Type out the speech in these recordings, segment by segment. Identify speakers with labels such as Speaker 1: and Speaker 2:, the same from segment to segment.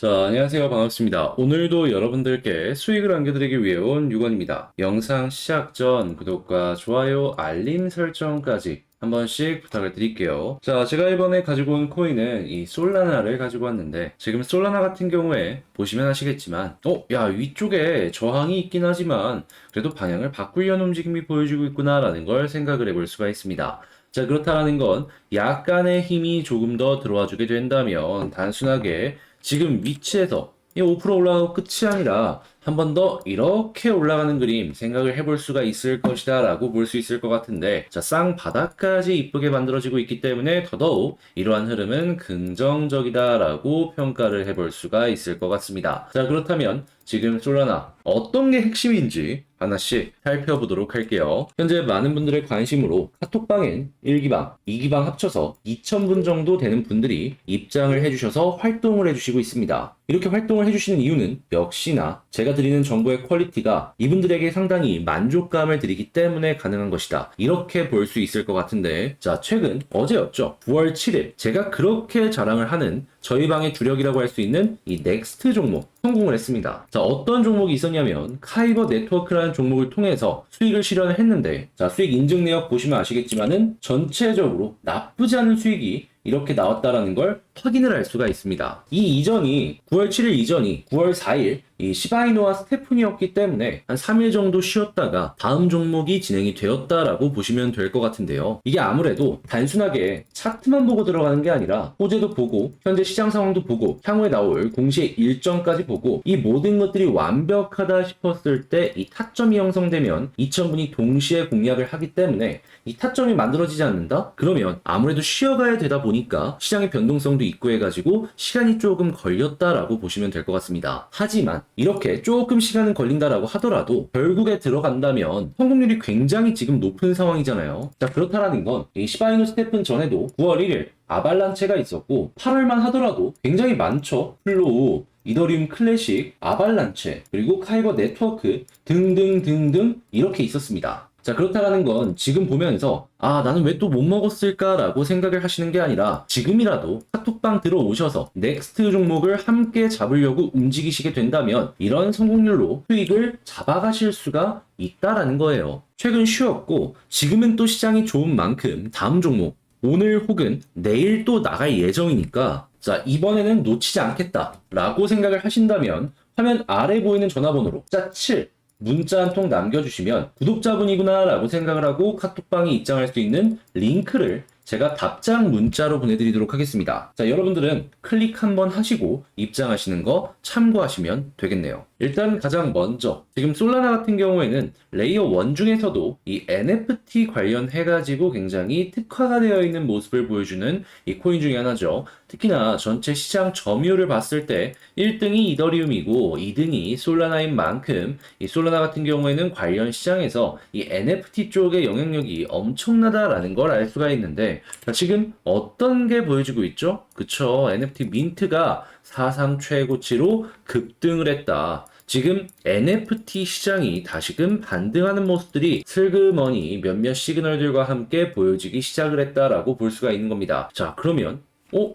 Speaker 1: 자, 안녕하세요. 반갑습니다. 오늘도 여러분들께 수익을 안겨드리기 위해 온 유건입니다. 영상 시작 전 구독과 좋아요, 알림 설정까지 한 번씩 부탁을 드릴게요. 자, 제가 이번에 가지고 온 코인은 이 솔라나를 가지고 왔는데, 지금 솔라나 같은 경우에 보시면 아시겠지만, 야, 위쪽에 저항이 있긴 하지만, 그래도 방향을 바꾸려는 움직임이 보여주고 있구나라는 걸 생각을 해볼 수가 있습니다. 자, 그렇다라는 건 약간의 힘이 조금 더 들어와 주게 된다면, 단순하게 지금 위치에서 이 5% 올라가고 끝이 아니라 한 번 더 이렇게 올라가는 그림 생각을 해볼 수가 있을 것이다 라고 볼 수 있을 것 같은데, 자, 쌍바닥까지 이쁘게 만들어지고 있기 때문에 더더욱 이러한 흐름은 긍정적이다 라고 평가를 해볼 수가 있을 것 같습니다. 자, 그렇다면 지금 솔라나 어떤 게 핵심인지 하나씩 살펴보도록 할게요. 현재 많은 분들의 관심으로 카톡방엔 1기방, 2기방 합쳐서 2,000분 정도 되는 분들이 입장을 해주셔서 활동을 해주시고 있습니다. 이렇게 활동을 해주시는 이유는 역시나 제가 드리는 정보의 퀄리티가 이분들에게 상당히 만족감을 드리기 때문에 가능한 것이다, 이렇게 볼 수 있을 것 같은데, 자, 최근 어제였죠. 9월 7일 제가 그렇게 자랑을 하는 저희 방의 주력이라고 할 수 있는 이 넥스트 종목 성공을 했습니다. 자, 어떤 종목이 있었냐면 카이버 네트워크라는 종목을 통해서 수익을 실현을 했는데, 자, 수익 인증 내역 보시면 아시겠지만은 전체적으로 나쁘지 않은 수익이 이렇게 나왔다라는 걸 확인을 할 수가 있습니다. 이 이전이 9월 7일 이전이 9월 4일 이 시바이노와 스테픈이었기 때문에 한 3일 정도 쉬었다가 다음 종목이 진행이 되었다라고 보시면 될 것 같은데요. 이게 아무래도 단순하게 차트만 보고 들어가는 게 아니라 호재도 보고 현재 시장 상황도 보고 향후에 나올 공시의 일정까지 보고 이 모든 것들이 완벽하다 싶었을 때 이 타점이 형성되면 2,000분이 동시에 공략을 하기 때문에 이 타점이 만들어지지 않는다? 그러면 아무래도 쉬어가야 되다 보니까 시장의 변동성도 있고 해가지고 시간이 조금 걸렸다라고 보시면 될 것 같습니다. 하지만 이렇게 조금 시간은 걸린다라고 하더라도 결국에 들어간다면 성공률이 굉장히 지금 높은 상황이잖아요. 자, 그렇다라는 건 이 시바이노 스테픈 전에도 9월 1일 아발란체가 있었고 8월만 하더라도 굉장히 많죠. 플로우, 이더리움 클래식, 아발란체, 그리고 카이버 네트워크 등등등등 이렇게 있었습니다. 자, 그렇다라는 건 지금 보면서 나는 왜 또 못 먹었을까라고 생각을 하시는 게 아니라 지금이라도 카톡방 들어오셔서 넥스트 종목을 함께 잡으려고 움직이시게 된다면 이런 성공률로 수익을 잡아가실 수가 있다라는 거예요. 최근 쉬었고 지금은 또 시장이 좋은 만큼 다음 종목 오늘 혹은 내일 또 나갈 예정이니까, 자, 이번에는 놓치지 않겠다라고 생각을 하신다면 화면 아래 보이는 전화번호로 자7 문자 한 통 남겨주시면 구독자분이구나 라고 생각을 하고 카톡방에 입장할 수 있는 링크를 제가 답장 문자로 보내드리도록 하겠습니다. 자, 여러분들은 클릭 한번 하시고 입장하시는 거 참고하시면 되겠네요. 일단 가장 먼저 지금 솔라나 같은 경우에는 레이어 1 중에서도 이 NFT 관련해가지고 굉장히 특화가 되어 있는 모습을 보여주는 이 코인 중에 하나죠. 특히나 전체 시장 점유율을 봤을 때 1등이 이더리움이고 2등이 솔라나인 만큼 이 솔라나 같은 경우에는 관련 시장에서 이 NFT 쪽의 영향력이 엄청나다라는 걸 알 수가 있는데, 자, 지금 어떤 게 보여지고 있죠? 그쵸, NFT 민트가 사상 최고치로 급등을 했다. 지금 NFT 시장이 다시금 반등하는 모습들이 슬그머니 몇몇 시그널들과 함께 보여지기 시작을 했다라고 볼 수가 있는 겁니다. 자, 그러면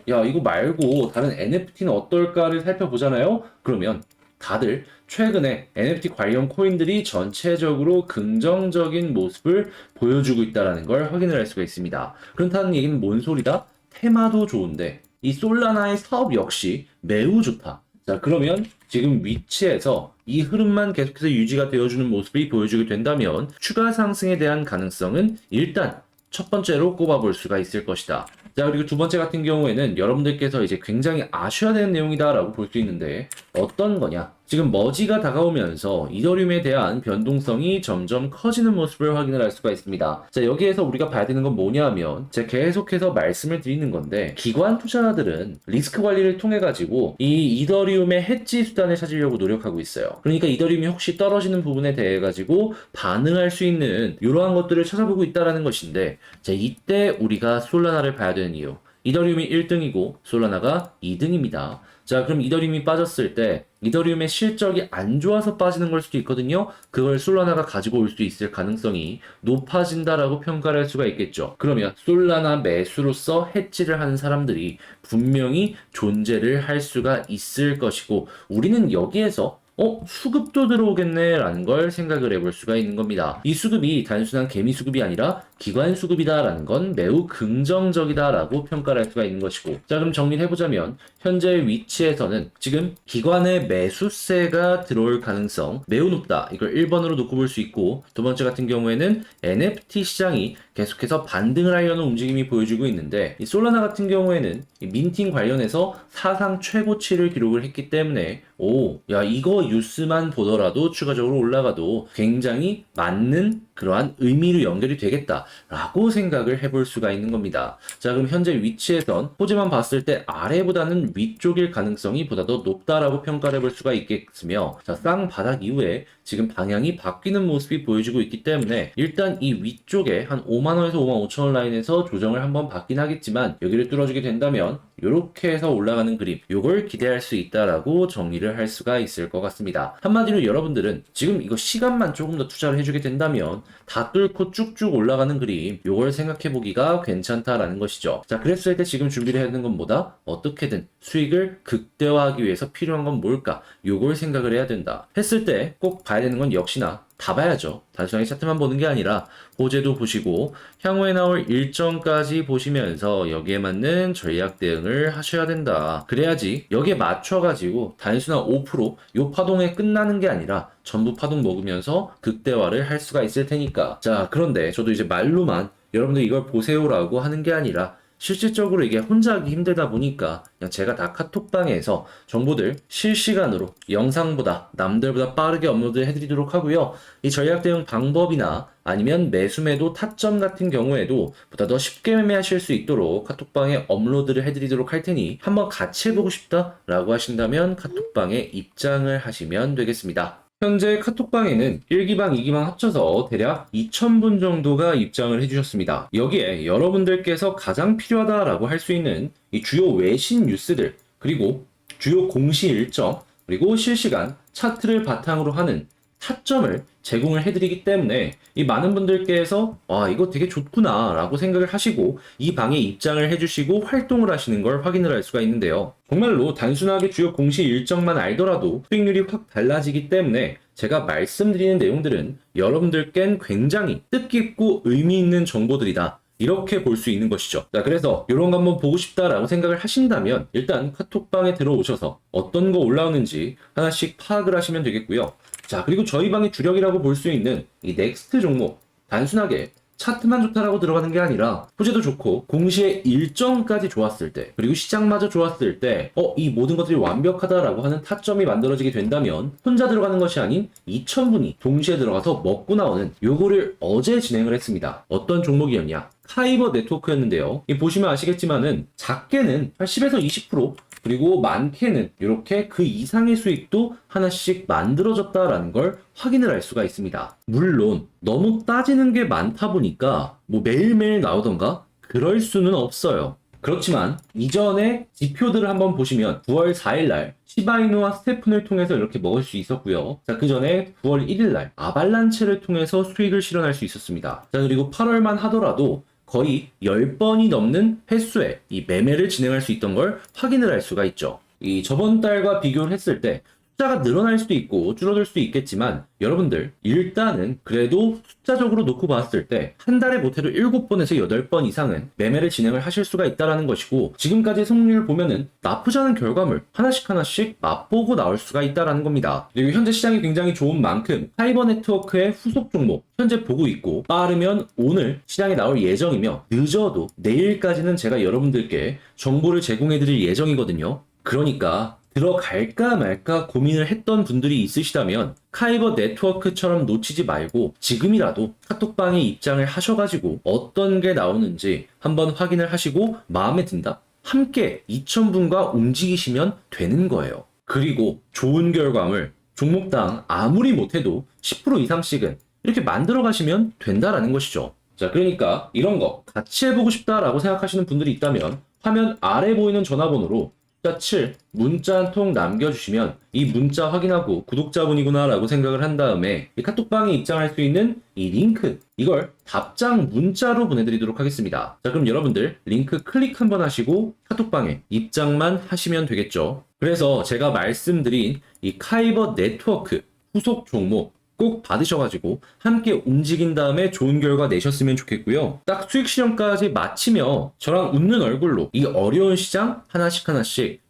Speaker 1: 야, 이거 말고 다른 NFT는 어떨까를 살펴보잖아요? 그러면 다들 최근에 NFT 관련 코인들이 전체적으로 긍정적인 모습을 보여주고 있다는 걸 확인을 할 수가 있습니다. 그렇다는 얘기는 뭔 소리다? 테마도 좋은데 이 솔라나의 사업 역시 매우 좋다. 자, 그러면 지금 위치에서 이 흐름만 계속해서 유지가 되어주는 모습이 보여주게 된다면 추가 상승에 대한 가능성은 일단 첫 번째로 꼽아볼 수가 있을 것이다. 자, 그리고 두 번째 같은 경우에는 여러분들께서 이제 굉장히 아셔야 되는 내용이다라고 볼 수 있는데, 어떤 거냐? 지금 머지가 다가오면서 이더리움에 대한 변동성이 점점 커지는 모습을 확인을 할 수가 있습니다. 자, 여기에서 우리가 봐야 되는 건 뭐냐면 제가 계속해서 말씀을 드리는 건데, 기관 투자자들은 리스크 관리를 통해 가지고 이 이더리움의 해지 수단을 찾으려고 노력하고 있어요. 그러니까 이더리움이 혹시 떨어지는 부분에 대해 가지고 반응할 수 있는 이러한 것들을 찾아보고 있다라는 것인데, 자, 이때 우리가 솔라나를 봐야 되는 이유, 이더리움이 1등이고 솔라나가 2등입니다. 자, 그럼 이더리움이 빠졌을 때 이더리움의 실적이 안 좋아서 빠지는 걸 수도 있거든요. 그걸 솔라나가 가지고 올 수 있을 가능성이 높아진다라고 평가를 할 수가 있겠죠. 그러면 솔라나 매수로서 해지를 하는 사람들이 분명히 존재를 할 수가 있을 것이고 우리는 여기에서 수급도 들어오겠네 라는 걸 생각을 해볼 수가 있는 겁니다. 이 수급이 단순한 개미 수급이 아니라 기관 수급이다 라는 건 매우 긍정적이다 라고 평가를 할 수가 있는 것이고, 자, 그럼 정리를 해보자면 현재 위치에서는 지금 기관의 매수세가 들어올 가능성 매우 높다, 이걸 1번으로 놓고 볼 수 있고, 두 번째 같은 경우에는 NFT 시장이 계속해서 반등을 하려는 움직임이 보여주고 있는데, 이 솔라나 같은 경우에는 이 민팅 관련해서 사상 최고치를 기록을 했기 때문에 이거 뉴스만 보더라도 추가적으로 올라가도 굉장히 맞는 그러한 의미로 연결이 되겠다라고 생각을 해볼 수가 있는 겁니다. 자, 그럼 현재 위치에선 호재만 봤을 때 아래보다는 위쪽일 가능성이 보다 더 높다라고 평가를 해볼 수가 있겠으며, 자, 쌍바닥 이후에 지금 방향이 바뀌는 모습이 보여지고 있기 때문에 일단 이 위쪽에 한 5만원에서 5만 5천원 라인에서 조정을 한번 받긴 하겠지만 여기를 뚫어주게 된다면 이렇게 해서 올라가는 그림, 요걸 기대할 수 있다라고 정리를 할 수가 있을 것 같습니다. 한마디로 여러분들은 지금 이거 시간만 조금 더 투자를 해주게 된다면 다 뚫고 쭉쭉 올라가는 그림, 요걸 생각해 보기가 괜찮다라는 것이죠. 자, 그랬을 때 지금 준비를 해야 되는 건 뭐다? 어떻게든 수익을 극대화하기 위해서 필요한 건 뭘까? 요걸 생각을 해야 된다 했을 때 꼭 봐야 되는 건 역시나 다 봐야죠. 단순하게 차트만 보는 게 아니라 호재도 보시고 향후에 나올 일정까지 보시면서 여기에 맞는 전략 대응을 하셔야 된다. 그래야지 여기에 맞춰가지고 단순한 5% 요 파동에 끝나는 게 아니라 전부 파동 먹으면서 극대화를 할 수가 있을 테니까. 자, 그런데 저도 이제 말로만 여러분들 이걸 보세요라고 하는 게 아니라 실질적으로 이게 혼자 하기 힘들다 보니까 그냥 제가 다 카톡방에서 정보들 실시간으로 영상보다 남들보다 빠르게 업로드 해드리도록 하고요. 이 전략 대응 방법이나 아니면 매수매도 타점 같은 경우에도 보다 더 쉽게 매매하실 수 있도록 카톡방에 업로드를 해드리도록 할 테니 한번 같이 해보고 싶다라고 하신다면 카톡방에 입장을 하시면 되겠습니다. 현재 카톡방에는 1기방, 2기방 합쳐서 대략 2,000분 정도가 입장을 해주셨습니다. 여기에 여러분들께서 가장 필요하다라고 할 수 있는 이 주요 외신 뉴스들, 그리고 주요 공시 일정, 그리고 실시간 차트를 바탕으로 하는 타점을 제공을 해드리기 때문에 이 많은 분들께서 이거 되게 좋구나 라고 생각을 하시고 이 방에 입장을 해주시고 활동을 하시는 걸 확인을 할 수가 있는데요. 정말로 단순하게 주요 공시 일정만 알더라도 수익률이 확 달라지기 때문에 제가 말씀드리는 내용들은 여러분들께는 굉장히 뜻깊고 의미 있는 정보들이다, 이렇게 볼 수 있는 것이죠. 자, 그래서 이런 거 한번 보고 싶다라고 생각을 하신다면 일단 카톡방에 들어오셔서 어떤 거 올라오는지 하나씩 파악을 하시면 되겠고요. 자, 그리고 저희 방의 주력이라고 볼 수 있는 이 넥스트 종목, 단순하게 차트만 좋다라고 들어가는 게 아니라 호재도 좋고 공시의 일정까지 좋았을 때, 그리고 시장마저 좋았을 때 이 모든 것들이 완벽하다라고 하는 타점이 만들어지게 된다면 혼자 들어가는 것이 아닌 2,000분이 동시에 들어가서 먹고 나오는 요거를 어제 진행을 했습니다. 어떤 종목이었냐? 카이버 네트워크였는데요. 보시면 아시겠지만은 작게는 한 10에서 20%, 그리고 많게는 이렇게 그 이상의 수익도 하나씩 만들어졌다라는 걸 확인을 할 수가 있습니다. 물론 너무 따지는 게 많다 보니까 뭐 매일매일 나오던가 그럴 수는 없어요. 그렇지만 이전에 지표들을 한번 보시면 9월 4일날 시바이누와 스테픈을 통해서 이렇게 먹을 수 있었고요. 자, 그 전에 9월 1일날 아발란체를 통해서 수익을 실현할 수 있었습니다. 자, 그리고 8월만 하더라도 거의 10번이 넘는 횟수의 이 매매를 진행할 수 있던 걸 확인을 할 수가 있죠. 이 저번 달과 비교를 했을 때 숫자가 늘어날 수도 있고 줄어들 수도 있겠지만 여러분들 일단은 그래도 숫자적으로 놓고 봤을 때 한 달에 못해도 7번에서 8번 이상은 매매를 진행을 하실 수가 있다는 것이고, 지금까지 성률을 보면은 나쁘지 않은 결과물 하나씩 맛보고 나올 수가 있다는 겁니다. 그리고 현재 시장이 굉장히 좋은 만큼 파이버 네트워크의 후속 종목 현재 보고 있고, 빠르면 오늘 시장에 나올 예정이며 늦어도 내일까지는 제가 여러분들께 정보를 제공해 드릴 예정이거든요. 그러니까 들어갈까 말까 고민을 했던 분들이 있으시다면 카이버 네트워크처럼 놓치지 말고 지금이라도 카톡방에 입장을 하셔가지고 어떤 게 나오는지 한번 확인을 하시고 마음에 든다? 함께 2,000분과 움직이시면 되는 거예요. 그리고 좋은 결과물 종목당 아무리 못해도 10% 이상씩은 이렇게 만들어 가시면 된다라는 것이죠. 자, 그러니까 이런 거 같이 해보고 싶다라고 생각하시는 분들이 있다면 화면 아래 보이는 전화번호로 숫자 7 문자 한 통 남겨주시면 이 문자 확인하고 구독자분이구나 라고 생각을 한 다음에 이 카톡방에 입장할 수 있는 이 링크, 이걸 답장 문자로 보내드리도록 하겠습니다. 자, 그럼 여러분들 링크 클릭 한번 하시고 카톡방에 입장만 하시면 되겠죠. 그래서 제가 말씀드린 이 카이버 네트워크 후속 종목 꼭 받으셔가지고 함께 움직인 다음에 좋은 결과 내셨으면 좋겠고요. 딱 수익 실현까지 마치며 저랑 웃는 얼굴로 이 어려운 시장 하나씩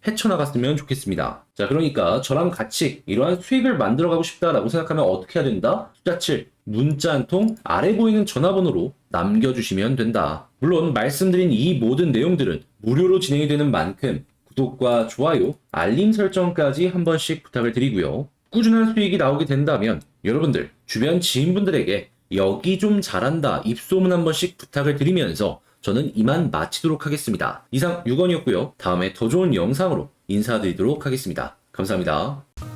Speaker 1: 헤쳐나갔으면 좋겠습니다. 자, 그러니까 저랑 같이 이러한 수익을 만들어가고 싶다라고 생각하면 어떻게 해야 된다? 숫자 7 문자 한 통 아래 보이는 전화번호로 남겨주시면 된다. 물론 말씀드린 이 모든 내용들은 무료로 진행이 되는 만큼 구독과 좋아요, 알림 설정까지 한 번씩 부탁을 드리고요. 꾸준한 수익이 나오게 된다면 여러분들 주변 지인분들에게 여기 좀 잘한다 입소문 한 번씩 부탁을 드리면서 저는 이만 마치도록 하겠습니다. 이상 6원이었고요. 다음에 더 좋은 영상으로 인사드리도록 하겠습니다. 감사합니다.